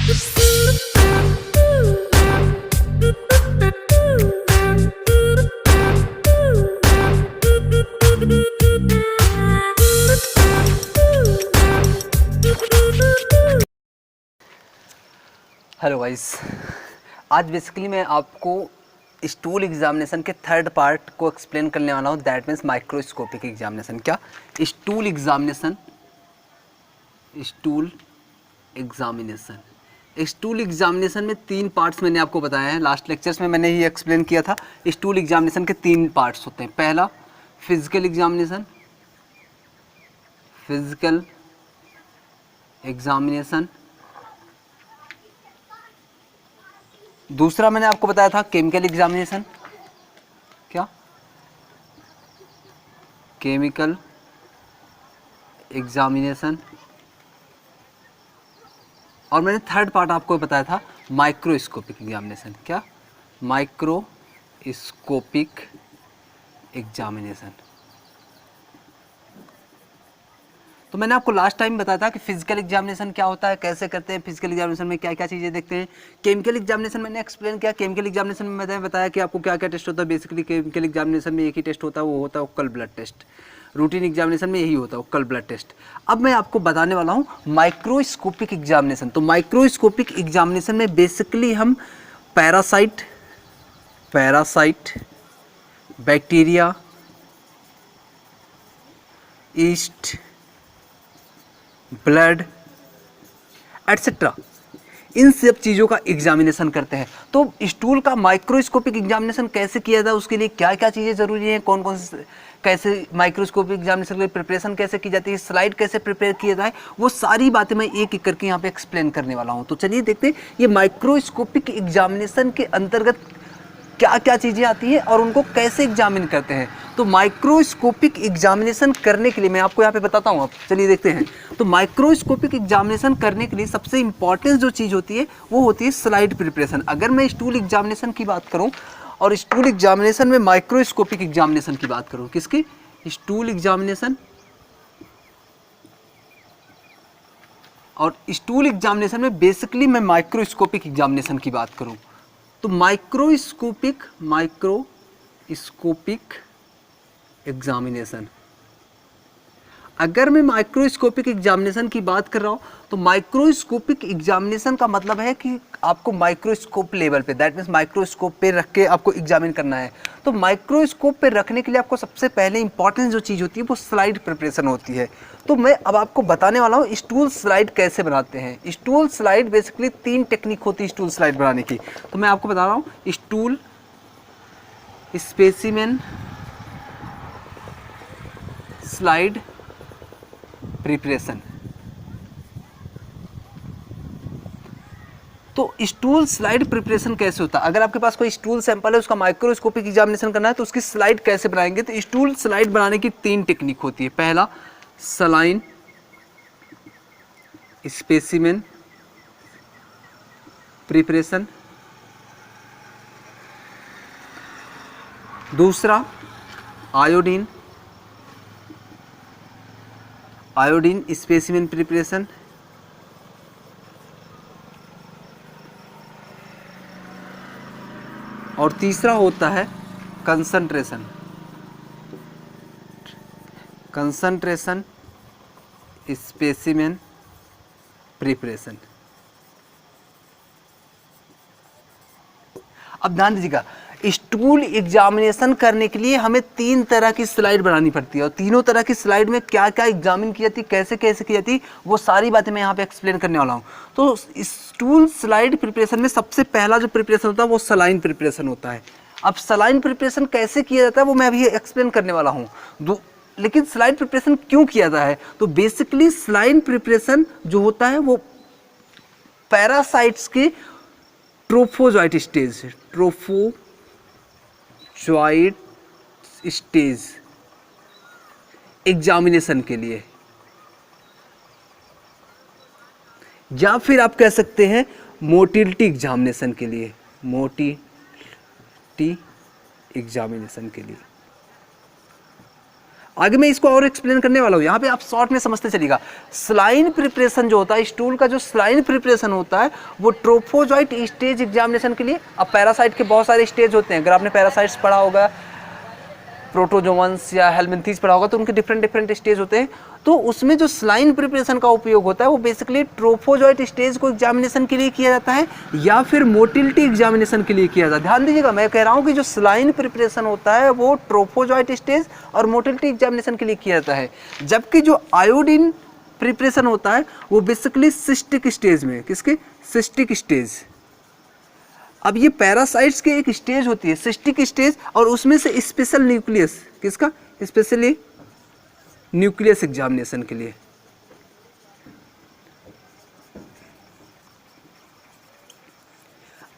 Hello guys, आज basically मैं आपको स्टूल एग्जामिनेशन के थर्ड पार्ट को एक्सप्लेन करने वाला हूँ, दैट मीन्स माइक्रोस्कोपिक एग्जामिनेशन। क्या स्टूल एग्जामिनेशन? स्टूल एग्जामिनेशन में तीन पार्ट्स मैंने आपको बताया है। लास्ट लेक्चर्स में मैंने ये एक्सप्लेन किया था। स्टूल एग्जामिनेशन के तीन पार्ट्स होते हैं। पहला फिजिकल एग्जामिनेशन, दूसरा मैंने आपको बताया था केमिकल एग्जामिनेशन। क्या? Chemical examination. और मैंने थर्ड पार्ट आपको बताया था माइक्रोस्कोपिक एग्जामिनेशन। क्या? Microscopic examination. तो मैंने आपको लास्ट टाइम बताया था कि फिजिकल एग्जामिनेशन क्या होता है, कैसे करते हैं, फिजिकल एग्जामिनेशन में क्या क्या चीज़ें देखते हैं। केमिकल एग्जामिनेशन मैंने एक्सप्लेन किया। केमिकल एग्जामिनेशन में मैंने बताया कि आपको क्या क्या टेस्ट होता है। बेसिकली केमिकल एग्जामिनेशन में एक ही टेस्ट होता है, वो होता है occult blood test. Routine examination में यही होता है, ओकल ब्लड टेस्ट। अब मैं आपको बताने वाला हूँ माइक्रोस्कोपिक एग्जामिनेशन। तो माइक्रोस्कोपिक एग्जामिनेशन में बेसिकली हम parasite, bacteria, yeast, blood etcetera, इन सब चीज़ों का एग्जामिनेशन करते हैं। तो स्टूल का माइक्रोस्कोपिक एग्जामिनेशन कैसे किया जाए, उसके लिए क्या क्या चीज़ें ज़रूरी हैं, कौन कौन से, कैसे माइक्रोस्कोपिक एग्जामिनेशन के लिए प्रिपरेशन कैसे की जाती है, स्लाइड कैसे प्रिपेयर किया जाए, वो सारी बातें मैं एक एक करके यहाँ पे एक्सप्लेन करने वाला हूँ। तो चलिए देखते हैं ये माइक्रोस्कोपिक एग्जामिनेशन के अंतर्गत क्या क्या चीज़ें आती हैं और उनको कैसे एग्जामिन करते हैं। तो माइक्रोस्कोपिक एग्जामिनेशन करने के लिए मैं आपको यहाँ पे बताता हूँ। अब चलिए देखते हैं। तो माइक्रोस्कोपिक एग्जामिनेशन करने के लिए सबसे इंपॉर्टेंट जो चीज़ होती है वो होती है स्लाइड प्रिपरेशन। अगर मैं स्टूल एग्जामिनेशन की बात करूँ और स्टूल एग्जामिनेशन में माइक्रोस्कोपिक एग्जामिनेशन की बात करूँ, किसकी? स्टूल एग्जामिनेशन और स्टूल एग्जामिनेशन में बेसिकली मैं माइक्रोस्कोपिक एग्जामिनेशन की बात करूँ तो माइक्रोस्कोपिक एग्जामिनेशन, अगर मैं माइक्रोस्कोपिक एग्जामिनेशन की बात कर रहा हूँ तो माइक्रोस्कोपिक एग्जामिनेशन का मतलब है कि आपको माइक्रोस्कोप लेवल पे, दैट मीन्स माइक्रोस्कोप पे रख के आपको एग्जामिन करना है। तो माइक्रोस्कोप पे रखने के लिए आपको सबसे पहले इंपॉर्टेंट जो चीज़ होती है वो स्लाइड प्रिपरेशन होती है। तो मैं अब आपको बताने वाला हूँ स्टूल स्लाइड कैसे बनाते हैं। स्टूल स्लाइड बेसिकली तीन टेक्निक होती है स्टूल स्लाइड बनाने की। तो मैं आपको बता रहा हूँ स्टूल स्पेसिमेन स्लाइड प्रिपरेशन। तो स्टूल स्लाइड प्रिपरेशन कैसे होता है? अगर आपके पास कोई स्टूल सैंपल है, उसका माइक्रोस्कोपिक एग्जामिनेशन करना है तो उसकी स्लाइड कैसे बनाएंगे? तो स्टूल स्लाइड बनाने की तीन टेक्निक होती है। पहला सलाइन स्पेसिमेन प्रिपरेशन, दूसरा आयोडीन स्पेसिमेन प्रिपरेशन, और तीसरा होता है कंसंट्रेशन स्पेसिमेन प्रिपरेशन। अब ध्यान दीजिएगा, स्टूल एग्जामिनेशन करने के लिए हमें तीन तरह की स्लाइड बनानी पड़ती है और तीनों तरह की स्लाइड में क्या क्या एग्जामिन की जाती है, कैसे कैसे की जाती है, वो सारी बातें मैं यहाँ पे एक्सप्लेन करने वाला हूँ। तो स्टूल स्लाइड प्रिपरेशन में सबसे पहला जो प्रिपरेशन होता है वो सलाइन प्रिपरेशन होता है। अब सलाइन प्रिपरेशन कैसे किया जाता है वो मैं अभी एक्सप्लेन करने वाला हूँ। लेकिन स्लाइड प्रिपरेशन क्यों किया जाता है? तो बेसिकली स्लाइन प्रिपरेशन जो होता है वो पैरासाइट्स के ट्रोफोजोइट स्टेज एग्जामिनेशन के लिए, या फिर आप कह सकते हैं मोटिलिटी एग्जामिनेशन के लिए, आगे मैं इसको और एक्सप्लेन करने वाला हूँ, यहाँ पे आप शॉर्ट में समझते चलिएगा। स्लाइन प्रिपरेशन जो होता है, स्टूल का जो स्लाइन प्रिपरेशन होता है वो ट्रोफोजॉइट स्टेज एग्जामिनेशन के लिए, अब पैरासाइट के बहुत सारे स्टेज होते हैं, अगर आपने पैरासाइट्स पढ़ा होगा, प्रोटोजोवंस या हेलमिंथीज पढ़ा होगा, तो उनके डिफरेंट स्टेज होते हैं। तो उसमें जो स्लाइन प्रिपरेशन का उपयोग होता है वो बेसिकली ट्रोफोजॉइट स्टेज को एग्जामिनेशन के लिए किया जाता है या फिर मोटिलिटी एग्जामिनेशन के लिए किया जाता है। ध्यान दीजिएगा, मैं कह रहा हूँ कि जो स्लाइन प्रिपरेशन होता है वो ट्रोफोजॉइट स्टेज और मोटिलिटी एग्जामिनेशन के लिए किया जाता है, जबकि जो आयोडीन प्रिपरेशन होता है वो बेसिकली सिस्टिक स्टेज में, किसके, सिस्टिक स्टेज। अब ये पैरासाइट्स के एक स्टेज होती है सिस्टिक स्टेज, और उसमें से स्पेशल न्यूक्लियस, किसका, स्पेशली न्यूक्लियस एग्जामिनेशन के लिए।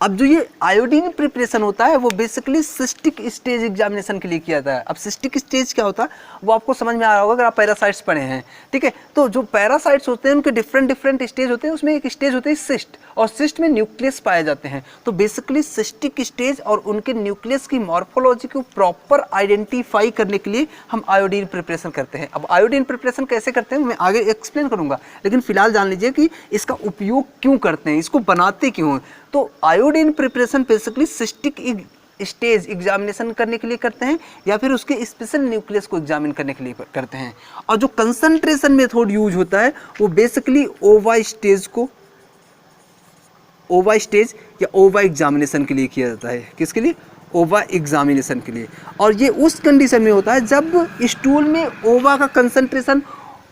अब जो ये आयोडीन प्रिपरेशन होता है वो बेसिकली सिस्टिक स्टेज एग्जामिनेशन के लिए किया जाता है। अब सिस्टिक स्टेज क्या होता है वो आपको समझ में आ रहा होगा अगर आप पैरासाइट्स पढ़े हैं, ठीक है। तो जो पैरासाइट्स होते हैं उनके डिफरेंट स्टेज होते हैं, उसमें एक स्टेज होती है सिस्ट, और सिस्ट में न्यूक्लियस पाए जाते हैं। तो बेसिकली सिस्टिक स्टेज और उनके न्यूक्लियस की मॉर्फोलॉजी को प्रॉपर आइडेंटिफाई करने के लिए हम आयोडीन प्रिपरेशन करते हैं। अब आयोडीन प्रिपरेशन कैसे करते हैं मैं आगे एक्सप्लेन करूंगा, लेकिन फिलहाल जान लीजिए कि इसका उपयोग क्यों करते हैं, इसको बनाते क्यों हैं। तो iodine preparation basically cystic stage examination करने के लिए करते हैं या फिर उसके स्पेशल न्यूक्लियस को एग्जामिन करने के लिए करते हैं। और जो कंसंट्रेशन मेथड यूज होता है वो बेसिकली ओवा स्टेज को, ओवा स्टेज या ओवा एग्जामिनेशन के लिए किया जाता है। किसके लिए, ओवा एग्जामिनेशन के लिए। और ये उस कंडीशन में होता है जब स्टूल में ओवा का कंसंट्रेशन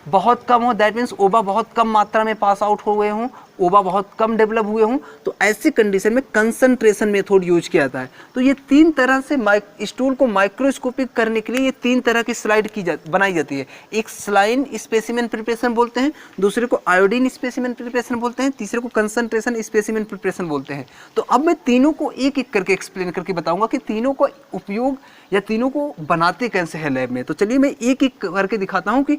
बहुत कम हो, दैट मीन्स ओवा बहुत कम मात्रा में पास आउट हो गए हों, ओवा बहुत कम डेवलप हुए हों, तो ऐसी कंडीशन में कंसंट्रेशन मेथड यूज किया जाता है। तो ये तीन तरह से स्टूल को माइक्रोस्कोपिक करने के लिए ये तीन तरह की स्लाइड बनाई जाती है। एक स्लाइन स्पेसिमेन प्रिपरेशन बोलते हैं, दूसरे को आयोडीन स्पेसिमेन प्रिपरेशन बोलते हैं, तीसरे को कंसंट्रेशन स्पेसिमेन प्रिपरेशन बोलते हैं। तो अब मैं तीनों को एक एक करके एक्सप्लेन करके बताऊंगा कि तीनों का उपयोग या तीनों को बनाते कैसे हैं लैब में। तो चलिए मैं एक एक करके दिखाता हूँ कि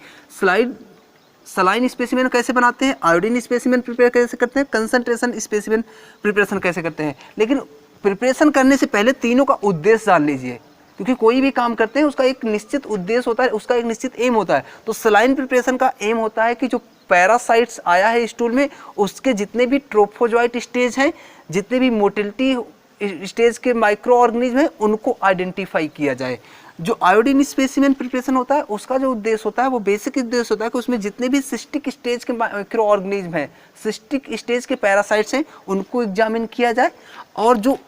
सलाइन स्पेसिमेन कैसे बनाते हैं, आयोडीन स्पेसिमेन प्रिपेयर कैसे करते हैं, कंसंट्रेशन स्पेसिमेन प्रिपरेशन कैसे करते हैं। लेकिन प्रिपरेशन करने से पहले तीनों का उद्देश्य जान लीजिए, क्योंकि कोई भी काम करते हैं उसका एक निश्चित उद्देश्य होता है, उसका एक निश्चित एम होता है। तो सलाइन प्रिपरेशन का एम होता है कि जो पैरासाइट्स आया है स्टूल में उसके जितने भी ट्रोफोजॉइट स्टेज हैं, जितने भी मोटिलिटी स्टेज के माइक्रो ऑर्गेनिज्म हैं, उनको आइडेंटिफाई किया जाए। जो आयोडीन स्पेसिमेन प्रिपरेशन होता है उसका जो उद्देश्य होता है वो बेसिक उद्देश्य होता है कि उसमें जितने भी सिस्टिक स्टेज के माइक्रो ऑर्गेनिज्म हैं, सिस्टिक स्टेज के पैरासाइट्स हैं, उनको एग्जामिन किया जाए। और जो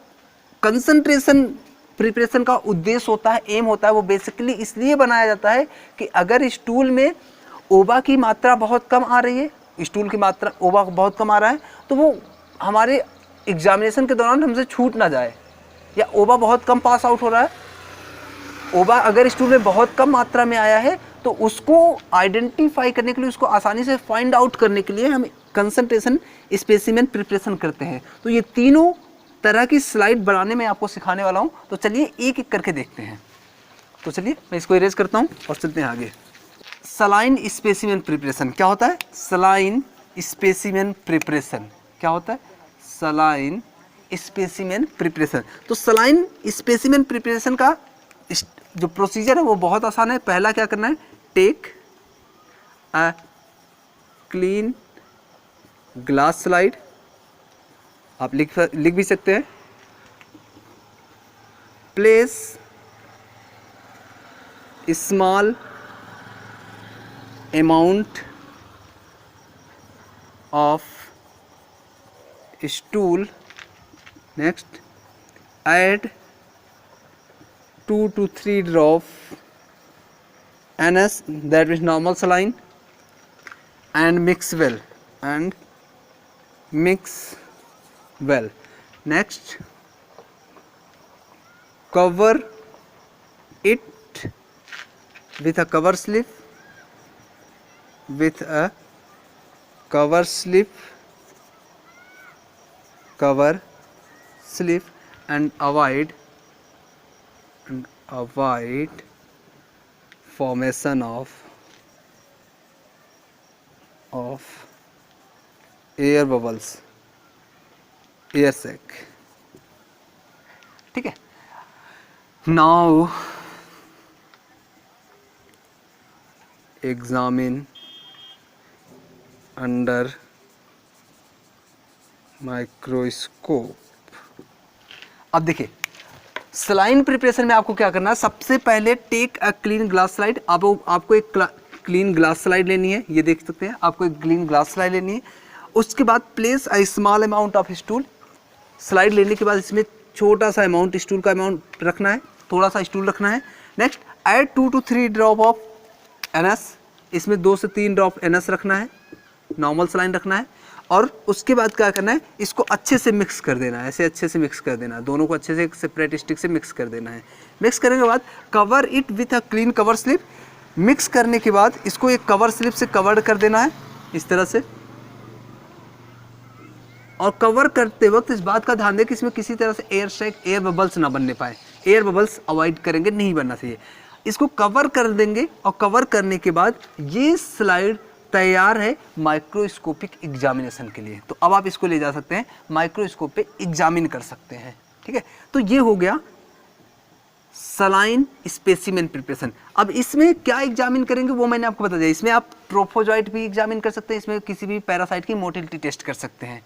कंसंट्रेशन प्रिपरेशन का उद्देश्य होता है, एम होता है, वो बेसिकली इसलिए बनाया जाता है कि अगर स्टूल में ओवा की मात्रा बहुत कम आ रही है, स्टूल की मात्रा ओवा बहुत कम आ रहा है, तो वो हमारे एग्जामिनेशन के दौरान हमसे छूट ना जाए। या ओवा बहुत कम पास आउट हो रहा है, ओवा अगर स्टूल में बहुत कम मात्रा में आया है तो उसको आइडेंटिफाई करने के लिए, उसको आसानी से फाइंड आउट करने के लिए हम कंसंट्रेशन स्पेसिमेन प्रिपरेशन करते हैं। तो ये तीनों तरह की स्लाइड बनाने में आपको सिखाने वाला हूँ। तो चलिए एक एक करके देखते हैं। तो चलिए मैं इसको इरेज करता हूँ और चलते हैं आगे। सलाइन स्पेसिमेन प्रिपरेशन क्या होता है, सलाइन स्पेसिमेन प्रिपरेशन क्या होता है, सलाइन स्पेसिमेन प्रिपरेशन। तो सलाइन स्पेसिमेन प्रिपरेशन का जो प्रोसीजर है वो बहुत आसान है। पहला क्या करना है, take a clean glass slide, आप लिख भी सकते हैं, place small amount of stool, next add 2 to 3 drop NS, that is normal saline, and mix well, next cover it with a cover slip, and avoid formation of air bubbles, air sac। ठीक है। Now examine under microscope. अब देखिए saline preparation में आपको क्या करना है, सबसे पहले take a clean glass slide. आपको एक क्लीन ग्लास स्लाइड लेनी है, ये देख सकते हैं, आपको एक क्लीन ग्लास स्लाइड लेनी है। उसके बाद place a small amount of stool. Slide लेने के बाद इसमें छोटा सा अमाउंट, स्टूल का अमाउंट रखना है, थोड़ा सा स्टूल रखना है। Next add 2 to 3 drop of NS, इसमें 2 से 3 ड्रॉप NS रखना है, नॉर्मल सलाइन रखना है। और उसके बाद क्या करना है, इसको अच्छे से मिक्स कर देना है, ऐसे अच्छे से मिक्स कर देना है, दोनों को अच्छे से एक सेपरेट स्टिक से मिक्स कर देना है। मिक्स करने के बाद cover it with a clean cover slip. Mix करने के बाद इसको एक कवर स्लिप से कवर कर देना है इस तरह से। और कवर करते वक्त इस बात का ध्यान दें कि इसमें किसी तरह से एयर स्ट्राइक, एयर बबल्स ना बनने पाए, एयर बबल्स अवॉइड करेंगे, नहीं बनना चाहिए। इसको कवर कर देंगे और कवर करने के बाद ये स्लाइड तैयार है माइक्रोस्कोपिक एग्जामिनेशन के लिए। तो अब आप इसको ले जा सकते हैं माइक्रोस्कोप पे एग्जामिन कर सकते हैं, ठीक है। तो ये हो गया सलाइन स्पेसिमेन प्रिपरेशन। अब इसमें क्या एग्जामिन करेंगे वो मैंने आपको बता दिया। इसमें आप ट्रोफोजॉइट भी एग्जामिन कर सकते हैं, इसमें किसी भी पैरासाइट की मोटिलिटी टेस्ट कर सकते हैं,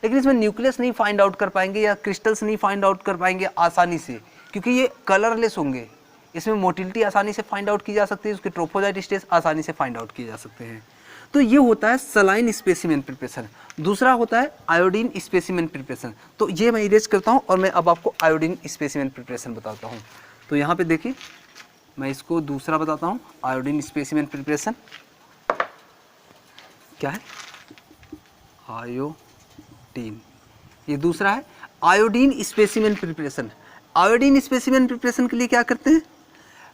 लेकिन इसमें न्यूक्लियस नहीं फाइंड आउट कर पाएंगे या क्रिस्टल्स नहीं फाइंड आउट कर पाएंगे आसानी से, क्योंकि ये कलरलेस होंगे। इसमें मोटिलिटी आसानी से फाइंड आउट की जा सकती है, उसके ट्रोफोजॉइट स्टेज आसानी से फाइंड आउट किए जा सकते हैं। तो ये होता है सलाइन स्पेसिमेन प्रिपरेशन। दूसरा होता है आयोडीन स्पेसिमेन प्रिपरेशन। तो ये मैं इरेज करता हूँ और मैं अब आपको आयोडीन स्पेसिमेन प्रिपरेशन बताता हूँ। तो यहाँ पे देखिए मैं इसको दूसरा बताता हूँ, आयोडीन स्पेसिमेन प्रिपरेशन क्या है, आयोडीन, ये दूसरा है iodine specimen preparation. Iodine specimen preparation के लिए क्या करते हैं,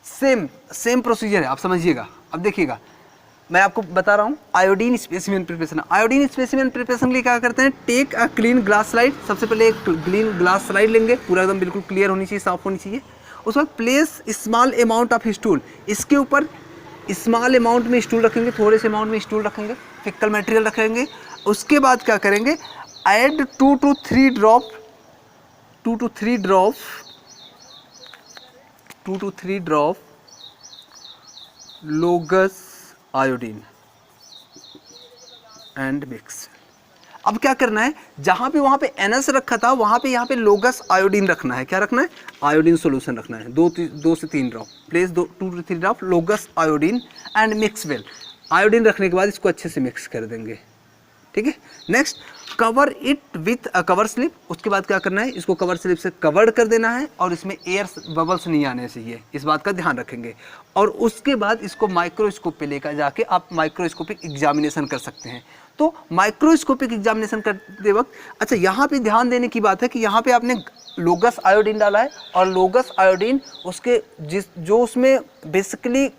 सेम प्रोसीजर है, आप समझिएगा। अब देखिएगा मैं आपको बता रहा हूँ iodine specimen preparation. Iodine specimen preparation के लिए क्या करते हैं, take a clean glass slide. सबसे पहले एक क्लीन ग्लास स्लाइड लेंगे, पूरा एकदम बिल्कुल क्लियर होनी चाहिए, साफ होनी चाहिए। उसके बाद place small amount of stool, इसके ऊपर स्मॉल अमाउंट में स्टूल रखेंगे, थोड़े से अमाउंट में स्टूल रखेंगे, फिकल मटेरियल रखेंगे। उसके बाद क्या करेंगे, add 2 to 3 drop लोगस iodine and mix. अब क्या करना है, जहां पे वहां पे NS रखा था वहां पे यहाँ पे लोगस आयोडीन रखना है। क्या रखना है, आयोडीन सॉल्यूशन रखना है, 2 से 3 drop, place 2 to 3 drop लोगस iodine and mix well. Iodine रखने के बाद इसको अच्छे से मिक्स कर देंगे, ठीक है। Next cover it with a cover slip. उसके बाद क्या करना है, इसको कवर स्लिप से कवर कर देना है और इसमें एयर बबल्स नहीं आने चाहिए, इस बात का ध्यान रखेंगे। और उसके बाद इसको माइक्रोस्कोप पे लेकर जाके आप माइक्रोस्कोपिक एग्जामिनेशन कर सकते हैं। तो माइक्रोस्कोपिक एग्जामिनेशन करते वक्त अच्छा यहाँ पे ध्यान देने की बात है कि यहाँ पे आपने लोगस आयोडीन डाला है और लोगस आयोडीन उसके जो उसमें बेसिकली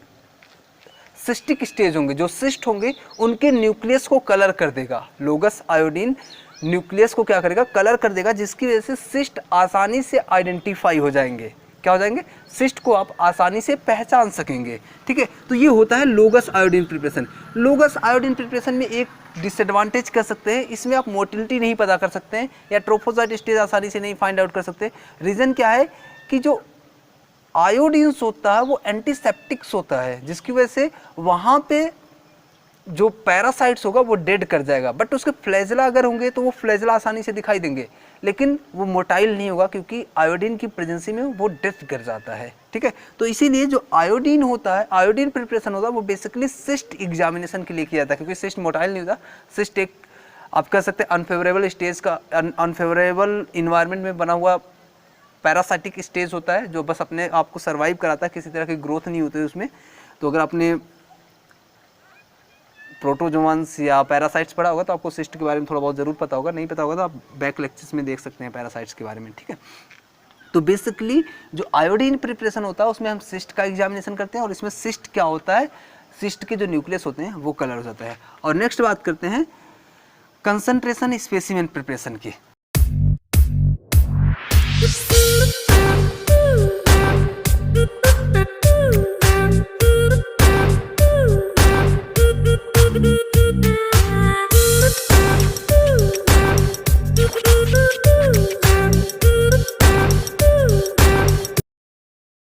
सिस्टिक स्टेज होंगे, जो सिस्ट होंगे उनके न्यूक्लियस को कलर कर देगा। लोगस आयोडीन न्यूक्लियस को क्या करेगा, कलर कर देगा, जिसकी वजह से सिस्ट आसानी से आइडेंटिफाई हो जाएंगे। क्या हो जाएंगे, सिस्ट को आप आसानी से पहचान सकेंगे, ठीक है। तो ये होता है लोगस आयोडीन प्रिपरेशन। लोगस आयोडीन प्रिपरेशन में एक डिसएडवांटेज कर सकते हैं, इसमें आप मोटिलिटी नहीं पता कर सकते हैं या ट्रोफोजॉइट स्टेज आसानी से नहीं फाइंड आउट कर सकते। रीज़न क्या है कि जो आयोडीन्स होता है वो एंटीसेप्टिक्स होता है, जिसकी वजह से वहाँ पे जो पैरासाइट्स होगा वो डेड कर जाएगा। बट उसके फ्लैजला अगर होंगे तो वो फ्लैजला आसानी से दिखाई देंगे, लेकिन वो मोटाइल नहीं होगा क्योंकि आयोडीन की प्रेजेंसी में वो डेथ कर जाता है, ठीक है। तो इसीलिए जो आयोडीन होता है, आयोडीन प्रिपरेशन होता है, वो बेसिकली सिस्ट एग्जामिनेशन के लिए किया जाता है, क्योंकि सिस्ट मोटाइल नहीं होता। सिस्ट एक आप कह सकते हैं अनफेवरेबल स्टेज का, अनफेवरेबल इन्वायरमेंट में बना हुआ पैरासाइटिक स्टेज होता है, जो बस अपने आप को सर्वाइव कराता है, किसी तरह की ग्रोथ नहीं होती है उसमें। तो अगर आपने प्रोटोजोआंस या पैरासाइट्स पढ़ा होगा तो आपको सिस्ट के बारे में थोड़ा बहुत ज़रूर पता होगा, नहीं पता होगा तो आप बैक लेक्चर्स में देख सकते हैं पैरासाइट्स के बारे में, ठीक है। तो बेसिकली जो आयोडीन प्रिपरेशन होता है उसमें हम सिस्ट का एग्जामिनेशन करते हैं, और इसमें सिस्ट क्या होता है, सिस्ट के जो न्यूक्लियस होते हैं वो कलर हो जाता है। और नेक्स्ट बात करते हैं कंसंट्रेशन स्पेसिमेन प्रिपरेशन की।